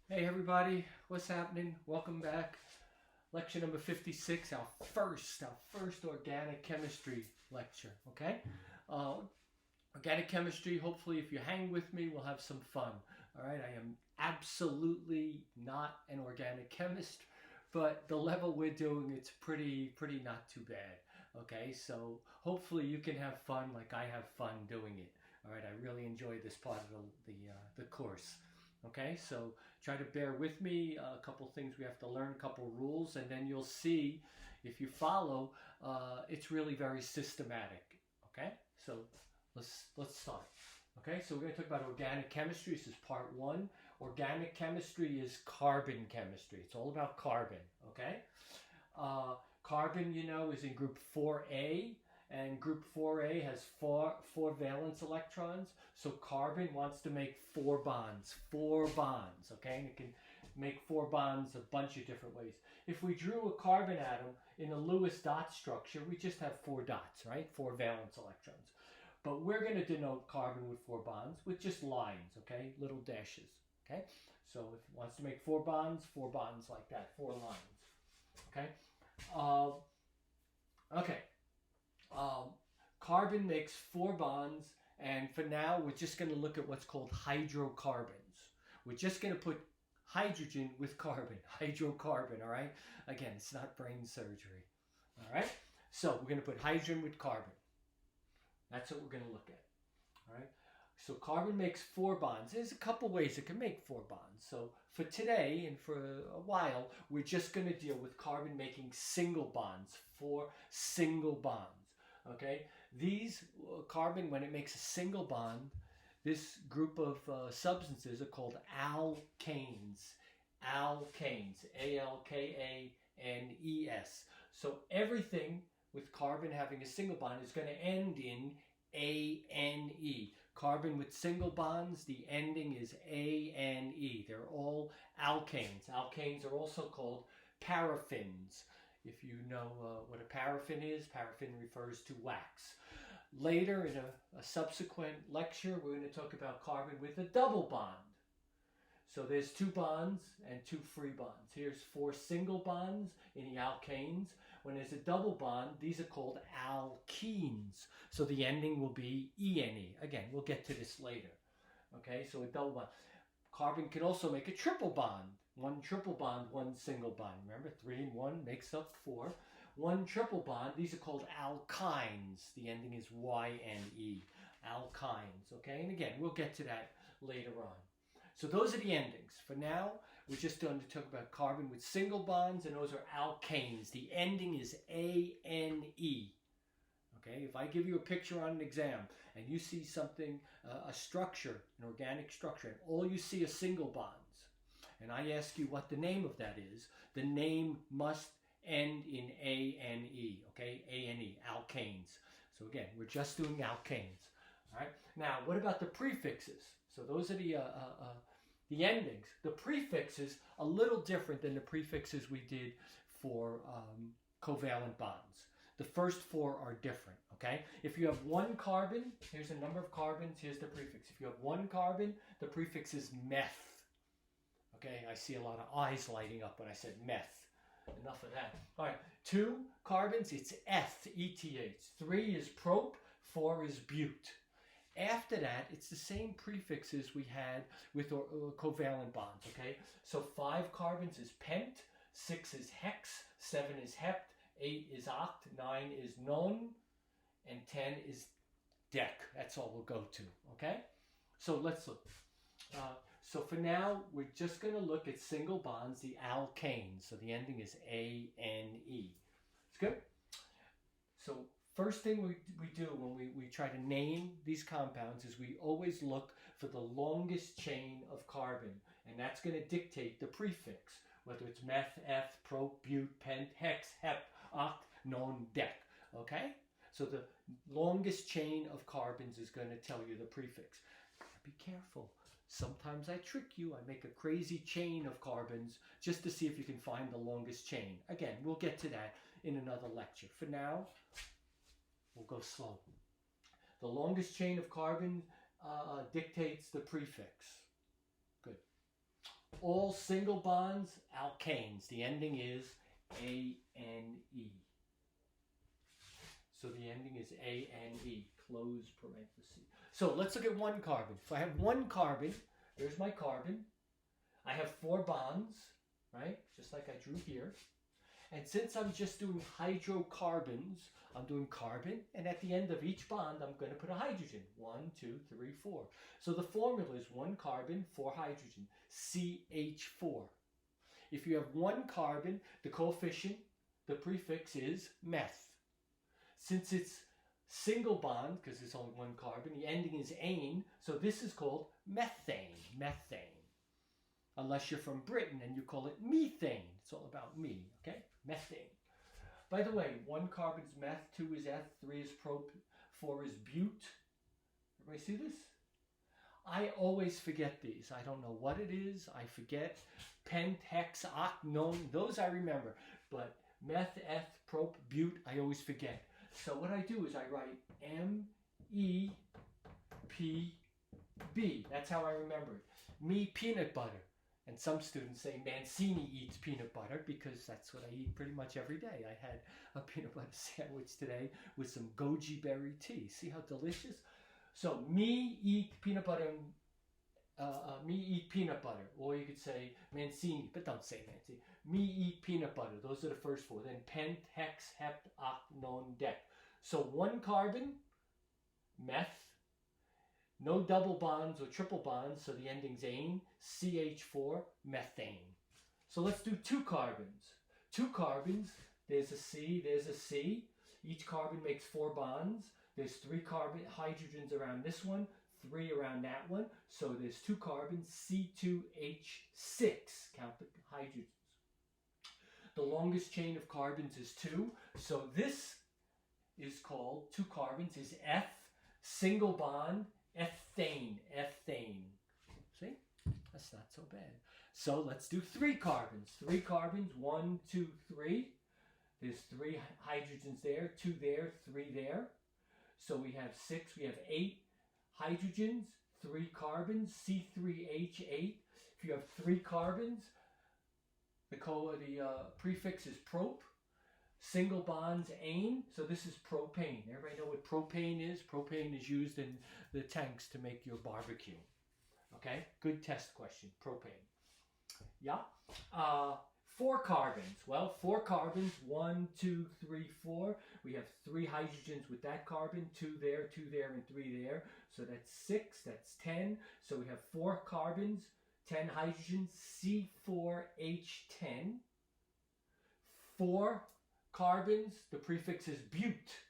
Hey everybody, what's happening? Welcome back. Lecture number 56, our first organic chemistry lecture, okay? Uh, Organic chemistry, hopefully if you hang with me, we'll have some fun, all right? I am absolutely not an organic chemist, but the level we're doing, it's pretty not too bad, okay? So hopefully you can have fun like I have fun doing it, all right? I really enjoy this part of the course. Okay, so try to bear with me. A couple things we have to learn, a couple rules, and then you'll see if you follow, it's really very systematic. Okay, so let's start. Okay, so we're going to talk about organic chemistry. This is part one. Organic chemistry is carbon chemistry. It's all about carbon. Okay, carbon, is in group 4A, and group 4A has four valence electrons. So carbon wants to make four bonds, okay? And it can make four bonds a bunch of different ways. If we drew a carbon atom in a Lewis dot structure, we just have four dots, right? Four valence electrons. But we're going to denote carbon with four bonds with just lines, okay? Little dashes, okay? So if it wants to make four bonds like that, four lines, okay? Uh, okay. Carbon makes four bonds, and for now, we're just going to look at what's called hydrocarbons. We're just going to put hydrogen with carbon, hydrocarbon, all right? Again, it's not brain surgery, all right? So we're going to put hydrogen with carbon. That's what we're going to look at, all right? So carbon makes four bonds. There's a couple ways it can make four bonds. So for today and for a while, we're just going to deal with carbon making single bonds, four single bonds. Okay, these carbon, when it makes a single bond, this group of substances are called alkanes. Alkanes, Alkanes. So everything with carbon having a single bond is going to end in ANE. Carbon with single bonds, the ending is ANE. They're all alkanes. Alkanes are also called paraffins. If you know what a paraffin is, paraffin refers to wax. Later, in a subsequent lecture, we're going to talk about carbon with a double bond. So there's two bonds and two free bonds. Here's four single bonds in the alkanes. When there's a double bond, these are called alkenes. So the ending will be ENE. Again, we'll get to this later. Okay, so a double bond. Carbon can also make a triple bond. One triple bond, one single bond. Remember, 3 and 1 makes up 4. One triple bond, these are called alkynes. The ending is YNE. Alkynes, okay? And again, we'll get to that later on. So those are the endings. For now, we're just going to talk about carbon with single bonds, and those are alkanes. The ending is ANE. Okay, if I give you a picture on an exam and you see something, a structure, an organic structure, and all you see are single bonds, and I ask you what the name of that is, the name must end in ANE, okay, ANE, alkanes. So again, we're just doing alkanes. All right, now what about the prefixes? So those are the endings. The prefixes a little different than the prefixes we did for covalent bonds. The first four are different, okay? If you have one carbon, here's a number of carbons, here's the prefix. If you have one carbon, the prefix is meth. Okay, I see a lot of eyes lighting up when I said meth. Enough of that. All right, 2 carbons, it's eth, ETH. 3 is prop, 4 is bute. After that, it's the same prefixes we had with covalent bonds, okay? So 5 carbons is pent, 6 is hex, 7 is hept, 8 is oct, 9 is non, and 10 is dec. That's all we'll go to, okay? So let's look. So for now, we're just going to look at single bonds, the alkanes. So the ending is ANE. It's good? So first thing we do when we try to name these compounds is we always look for the longest chain of carbon, and that's going to dictate the prefix, whether it's meth, eth, prop, bute, pent, hex, hep, oct, non, dec. Okay? So the longest chain of carbons is going to tell you the prefix. Be careful. Sometimes I trick you. I make a crazy chain of carbons just to see if you can find the longest chain. Again, we'll get to that in another lecture. For now, we'll go slow. The longest chain of carbon dictates the prefix. Good. all single bonds, alkanes. The ending is A-N-E. So the ending is A-N-E, close parenthesis. So let's look at one carbon. If I have one carbon, there's my carbon. I have 4 bonds, right? Just like I drew here. And since I'm just doing hydrocarbons, I'm doing carbon, and at the end of each bond, I'm going to put a hydrogen. 1, 2, 3, 4. So the formula is 1 carbon, 4 hydrogen, CH4. If you have 1 carbon, the coefficient, the prefix is meth. Since it's single bond, because it's only 1 carbon, the ending is ane, so this is called methane, methane. Unless you're from Britain and you call it methane. It's all about me, okay? Methane. By the way, 1 carbon's meth, 2 is eth, 3 is prop, 4 is bute. Everybody see this? I always forget these. I don't know what it is. I forget. Pent, hex, oct, non. Those I remember. But meth, eth, prop, bute, I always forget. So what I do is I write M-E-P-B. That's how I remember it. Me, peanut butter. And some students say Mancini eats peanut butter because that's what I eat pretty much every day. I had a peanut butter sandwich today with some goji berry tea. See how delicious? So me eat peanut butter, me eat peanut butter. Or you could say Mancini, but don't say Mancini. Me eat peanut butter. Those are the first 4. Then pent, hex, hep, oct, non, dec. So 1 carbon, meth. No double bonds or triple bonds, so the ending's ane, CH4, methane. So let's do 2 carbons. 2 carbons, there's a C, there's a C. Each carbon makes 4 bonds. There's 3 carbon hydrogens around this one, 3 around that one. So there's 2 carbons, C2H6. Count the hydrogens. The longest chain of carbons is 2. So this is called, 2 carbons is F, single bond, ethane, ethane. See? That's not so bad. So let's do 3 carbons. 3 carbons, 1, 2, 3. There's 3 hydrogens there, 2 there, 3 there. So we have 6, we have 8 hydrogens, 3 carbons, C3H8. If you have 3 carbons, the prefix is prop. Single bonds, ane, so this is propane. Everybody know what propane is? Propane is used in the tanks to make your barbecue. Okay, good test question, propane. Yeah, 4 carbons. Well, 4 carbons, 1, 2, 3, 4. We have 3 hydrogens with that carbon, 2 there, 2 there, and 3 there. So that's 6, that's 10. So we have 4 carbons, 10 hydrogens, C4H10. 4 carbons, the prefix is bute.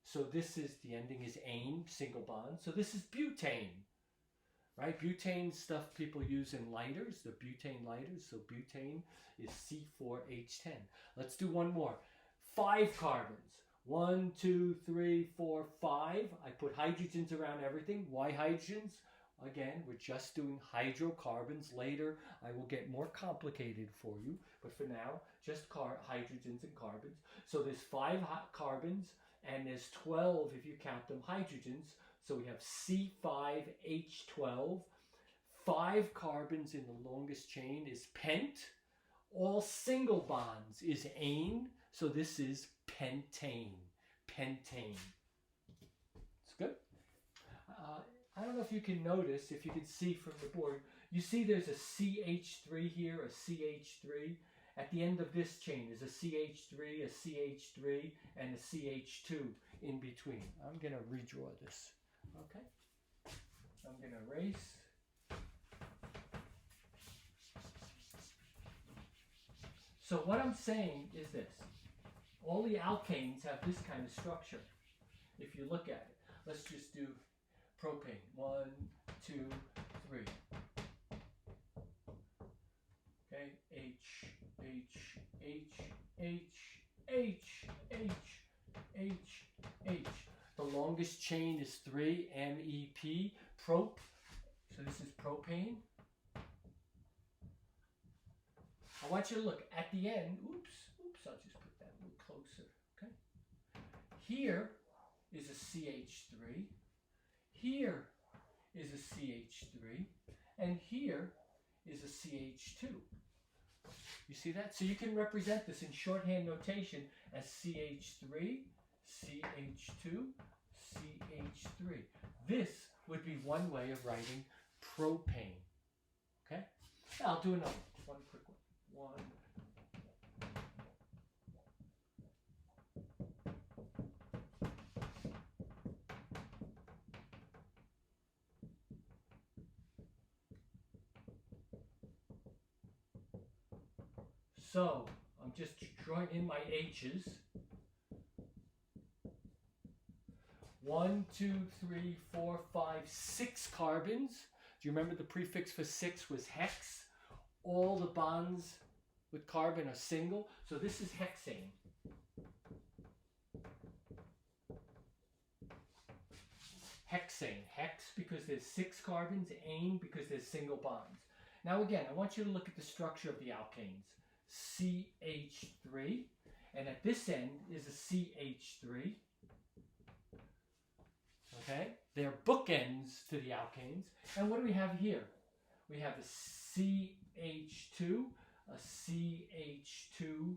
So this is, the ending is ane, single bond. So this is butane, right? Butane stuff people use in lighters, the butane lighters. So butane is C4H10. Let's do one more. 5 carbons. 1, 2, 3, 4, 5. I put hydrogens around everything. Why hydrogens? Again, we're just doing hydrocarbons. Later, I will get more complicated for you. But for now, just hydrogens and carbons. So there's 5 carbons, and there's 12, if you count them, hydrogens. So we have C5H12. 5 carbons in the longest chain is pent. All single bonds is ane. So this is pentane. Pentane. It's good. I don't know if you can notice, if you can see from the board, you see there's a CH3 here, a CH3. At the end of this chain is a CH3, a CH3, and a CH2 in between. I'm going to redraw this. Okay? I'm going to erase. So what I'm saying is this. All the alkanes have this kind of structure. If you look at it. Let's just do propane. 1, 2, 3. Okay, H, H, H, H, H, H, H, H. The longest chain is 3, MEP, prop. So this is propane. I want you to look at the end. Oops, I'll just put that a little closer. Okay. Here is a CH3. Here is a CH3, and here is a CH2. You see that? So you can represent this in shorthand notation as CH3, CH2, CH3. This would be one way of writing propane. Okay? Now I'll do another one quick one. So I'm just drawing in my H's. 1, 2, 3, 4, 5, 6 carbons. Do you remember the prefix for 6 was hex? All the bonds with carbon are single. So this is hexane. Hexane. Hex because there's 6 carbons. Ane because there's single bonds. Now again, I want you to look at the structure of the alkanes. CH3. And at this end is a CH3. Okay, they're bookends to the alkanes. And what do we have here? We have a CH2, a CH2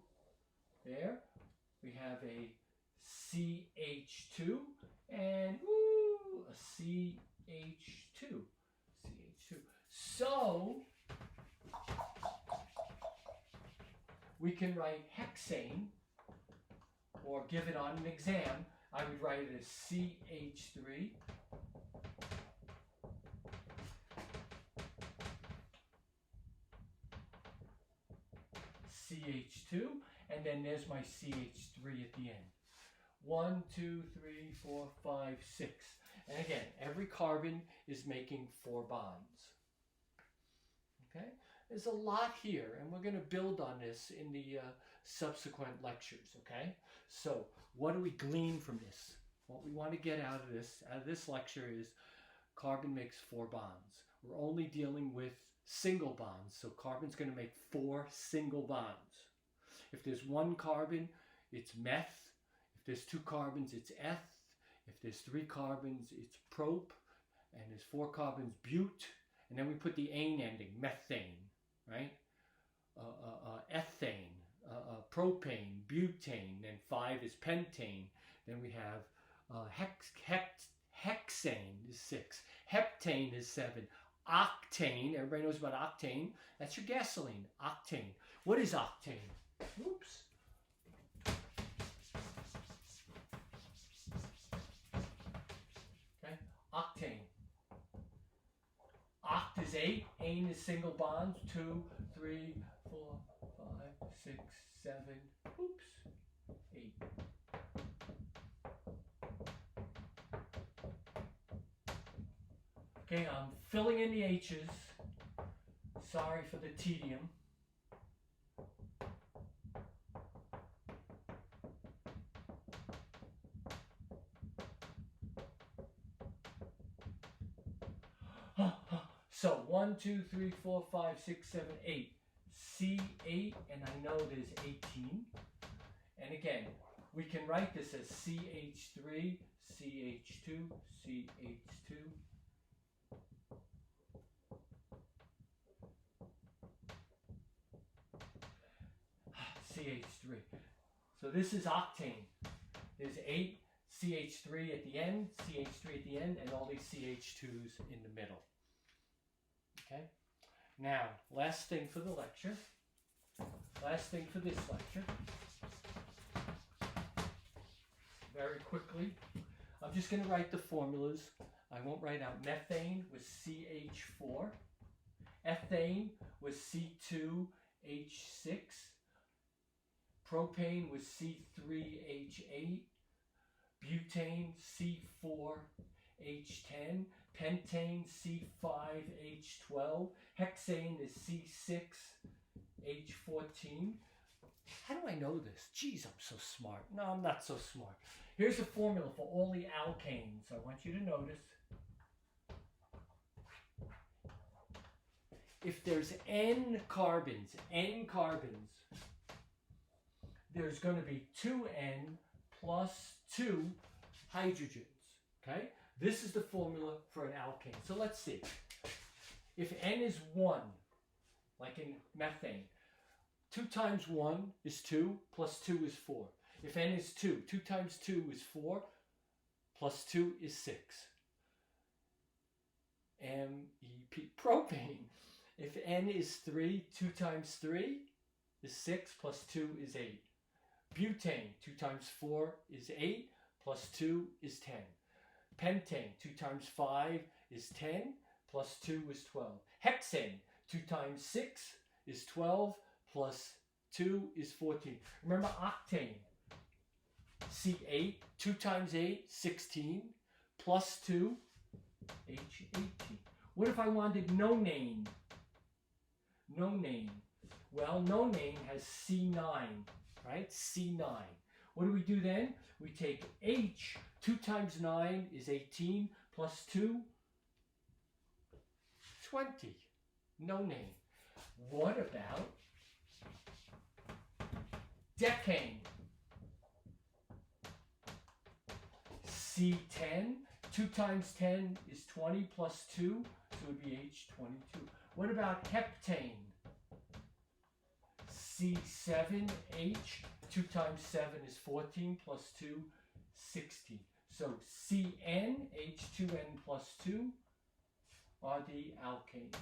there. We have a CH2 and a CH2. CH2. So we can write hexane, or give it on an exam. I would write it as CH3 CH2, and then there's my CH3 at the end. 1, 2, 3, 4, 5, 6. And again, every carbon is making 4 bonds. Okay? There's a lot here, and we're going to build on this in the subsequent lectures, okay? So, what do we glean from this? What we want to get out of this lecture is carbon makes 4 bonds. We're only dealing with single bonds, so carbon's going to make 4 single bonds. If there's 1 carbon, it's meth. If there's 2 carbons, it's eth. If there's 3 carbons, it's prop. And there's 4 carbons, bute. And then we put the ane ending, methane, right? Ethane, propane, butane. Then 5 is pentane. Then we have hexane is 6. Heptane is 7. Octane, everybody knows about octane. That's your gasoline, octane. What is octane? Oops. Okay, octane. Oct is 8, ane is single bonds, 2, 3, 4, 5, 6, 7, oops, 8. Okay, I'm filling in the H's. Sorry for the tedium. So 1, 2, 3, 4, 5, 6, 7, 8. C8, and I know there's 18. And again, we can write this as CH3, CH2, CH2. CH3. So this is octane. There's 8 CH3 at the end, CH3 at the end, and all these CH2s in the middle. Okay? Now, last thing for the lecture. Last thing for this lecture. Very quickly. I'm just going to write the formulas. I won't write out methane was CH4. Ethane was C2H6. Propane was C3H8. Butane C4H10. Pentane C5H12. Hexane is C6H14. How do I know this? Geez, I'm so smart. No, I'm not so smart. Here's a formula for all the alkanes. I want you to notice. If there's N carbons, there's going to be 2N plus 2 hydrogens. Okay? This is the formula for an alkane. So let's see. If N is 1, like in methane. 2 times 1 is 2, plus 2 is 4. If N is 2, 2 times 2 is 4, plus 2 is 6. MEP, propane. If N is 3, 2 times 3 is 6, plus 2 is 8. Butane, 2 times 4 is 8, plus 2 is 10. Pentane, 2 times 5 is 10, plus 2 is 12. Hexane, 2 times 6 is 12, plus 2 is 14. Remember octane, C8, 2 times 8, 16, plus 2, H18. What if I wanted nonane? Nonane. Well, nonane has C9, right? C9. What do we do then? We take H, 2 times 9 is 18, plus 2, 20. Nonane. What about decane? C10, 2 times 10 is 20 plus 2, so it would be H22. What about heptane? C7H, 2 times 7 is 14 plus 2, 16. So CN, H2N plus 2 are the alkanes.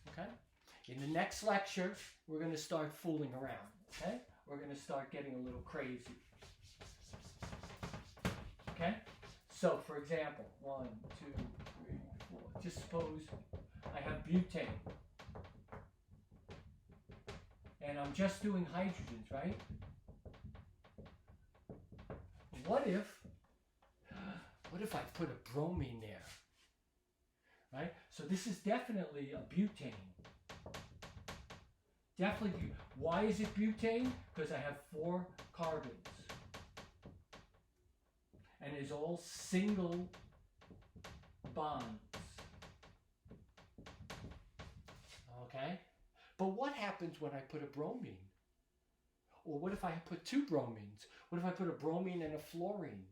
Okay? In the next lecture, we're going to start fooling around. Okay? We're going to start getting a little crazy. Okay? So, for example, 1, 2, 3, 4. Just suppose I have butane. And I'm just doing hydrogens, right? What if I put a bromine there? Right? So this is definitely a butane. Definitely. Why is it butane? Because I have 4 carbons. And it's all single bonds. Okay? But what happens when I put a bromine? Or what if I put 2 bromines? What if I put a bromine and a fluorine?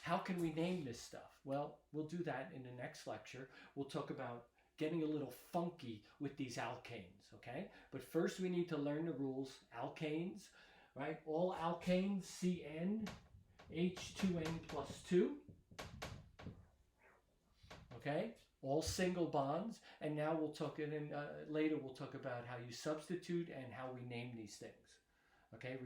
How can we name this stuff? Well, we'll do that in the next lecture. We'll talk about getting a little funky with these alkanes, okay? But first we need to learn the rules. Alkanes, right? All alkanes, CN, H2N plus 2. Okay? All single bonds. And now we'll talk, later we'll talk about how you substitute and how we name these things. Okay?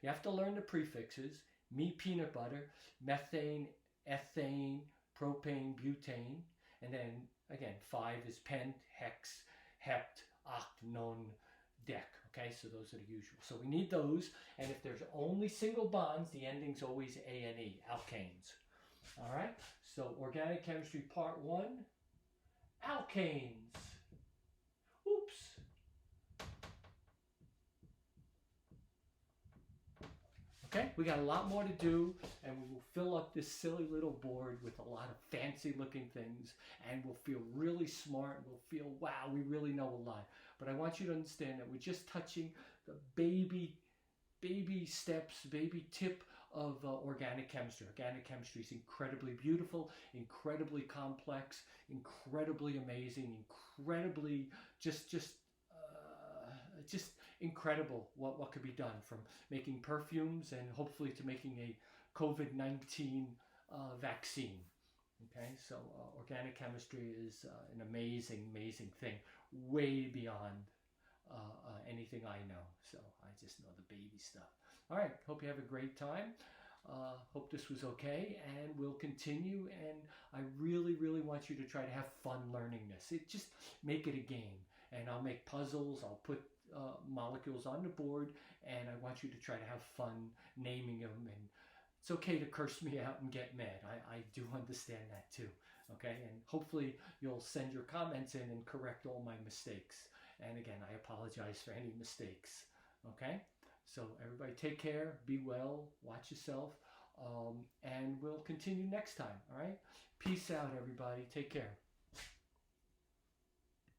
You have to learn the prefixes. Me, peanut butter, methane, ethane, propane, butane. And then, again, 5 is pent, hex, hept, oct, non, dec. Okay, so those are the usual. So we need those. And if there's only single bonds, the ending's always A-N-E, alkanes. All right, so organic chemistry part 1, alkanes. Oops. Okay, we got a lot more to do, and we will fill up this silly little board with a lot of fancy looking things, and we'll feel really smart, and we'll feel, wow, we really know a lot. But I want you to understand that we're just touching the baby steps, baby tip of organic chemistry. Organic chemistry is incredibly beautiful, incredibly complex, incredibly amazing, incredibly just incredible what could be done, from making perfumes and hopefully to making a COVID-19 vaccine. Okay, so organic chemistry is an amazing thing, way beyond anything I know. So I just know the baby stuff. All right, hope you have a great time. Hope this was okay, and we'll continue. And I really want you to try to have fun learning this. Just make it a game. And I'll make puzzles. I'll put molecules on the board, and I want you to try to have fun naming them. And it's okay to curse me out and get mad. I do understand that too. Okay, and hopefully you'll send your comments in and correct all my mistakes. And again, I apologize for any mistakes. Okay, so everybody take care, be well, watch yourself, and we'll continue next time. All right, peace out, everybody. Take care.